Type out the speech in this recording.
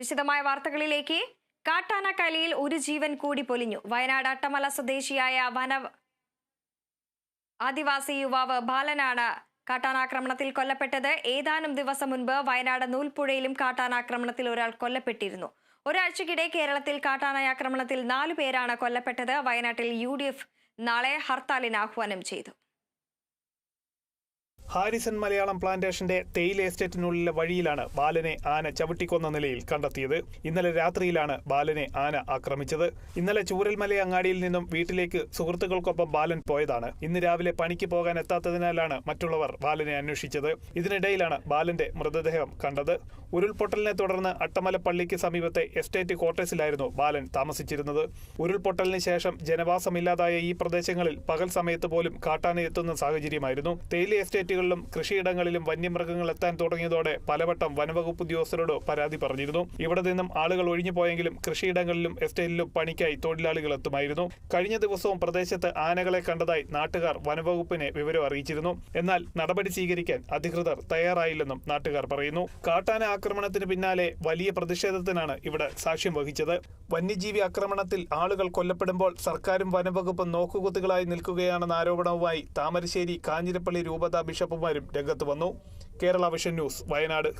വിശദമായ വാർത്തകളിലേക്ക്. കാട്ടാനക്കലിയിൽ ഒരു ജീവൻ കൂടി പൊലിഞ്ഞു. വയനാട് അട്ടമല സ്വദേശിയായ ആദിവാസി യുവാവ് ബാലനാണ് കാട്ടാനാക്രമണത്തിൽ കൊല്ലപ്പെട്ടത്. ഏതാനും ദിവസം മുൻപ് വയനാട് നൂൽപ്പുഴയിലും കാട്ടാനാക്രമണത്തിൽ ഒരാൾ കൊല്ലപ്പെട്ടിരുന്നു. ഒരാഴ്ചക്കിടെ കേരളത്തിൽ കാട്ടാനാക്രമണത്തിൽ 4 പേരാണ് കൊല്ലപ്പെട്ടത്. വയനാട്ടിൽ UDF നാളെ ഹർത്താലിന് ആഹ്വാനം ചെയ്തു. ഹാരിസൺ മലയാളം പ്ലാന്റേഷന്റെ തേയില എസ്റ്റേറ്റിനുള്ളിലെ വഴിയിലാണ് ബാലനെ ആന ചവിട്ടിക്കൊന്ന നിലയിൽ കണ്ടെത്തിയത്. ഇന്നലെ രാത്രിയിലാണ് ബാലനെ ആന ആക്രമിച്ചത്. ഇന്നലെ ചൂരൽമല അങ്ങാടിയിൽ നിന്നും വീട്ടിലേക്ക് സുഹൃത്തുക്കൾക്കൊപ്പം ബാലൻ പോയതാണ്. ഇന്ന് രാവിലെ പണിക്ക് പോകാൻ എത്താത്തതിനാലാണ് മറ്റുള്ളവർ ബാലനെ അന്വേഷിച്ചത്. ഇതിനിടയിലാണ് ബാലന്റെ മൃതദേഹം കണ്ടത്. ഉരുൾപൊട്ടലിനെ തുടർന്ന് അട്ടമല പള്ളിക്ക് സമീപത്തെ എസ്റ്റേറ്റ് ക്വാർട്ടേഴ്സിലായിരുന്നു ബാലൻ താമസിച്ചിരുന്നത്. ഉരുൾപൊട്ടലിന് ശേഷം ജനവാസമില്ലാതായ ഈ പ്രദേശങ്ങളിൽ പകൽ സമയത്ത് പോലും കാട്ടാന എത്തുന്ന സാഹചര്യമായിരുന്നു. തേയില എസ്റ്റേറ്റുകളിലും കൃഷിയിടങ്ങളിലും വന്യമൃഗങ്ങൾ എത്താൻ തുടങ്ങിയതോടെ പലവട്ടം വനവകുപ്പ് ഉദ്യോഗസ്ഥരോട് പരാതി പറഞ്ഞിരുന്നു. ഇവിടെ നിന്നും ആളുകൾ ഒഴിഞ്ഞുപോയെങ്കിലും കൃഷിയിടങ്ങളിലും എസ്റ്റേറ്റിലും പണിക്കായി തൊഴിലാളികൾ എത്തുമായിരുന്നു. കഴിഞ്ഞ ദിവസവും പ്രദേശത്ത് ആനകളെ കണ്ടതായി നാട്ടുകാർ വനവകുപ്പിനെ വിവരം അറിയിച്ചിരുന്നു. എന്നാൽ നടപടി സ്വീകരിക്കാൻ അധികൃതർ തയ്യാറായില്ലെന്നും നാട്ടുകാർ പറയുന്നു. കാട്ടാന ആക്രമണത്തിന് പിന്നാലെ വലിയ പ്രതിഷേധത്തിനാണ് ഇവിടെ സാക്ഷ്യം വഹിച്ചത്. വന്യജീവി ആക്രമണത്തിൽ ആളുകൾ കൊല്ലപ്പെടുമ്പോൾ സർക്കാരും വനവകുപ്പും നോക്കുകുത്തികളായി നിൽക്കുകയാണെന്ന ആരോപണവുമായി താമരശ്ശേരി, കാഞ്ഞിരപ്പള്ളി രൂപതാ ബിഷപ്പുമാരും രംഗത്ത് വന്നു. Kerala vision news, Wayanad.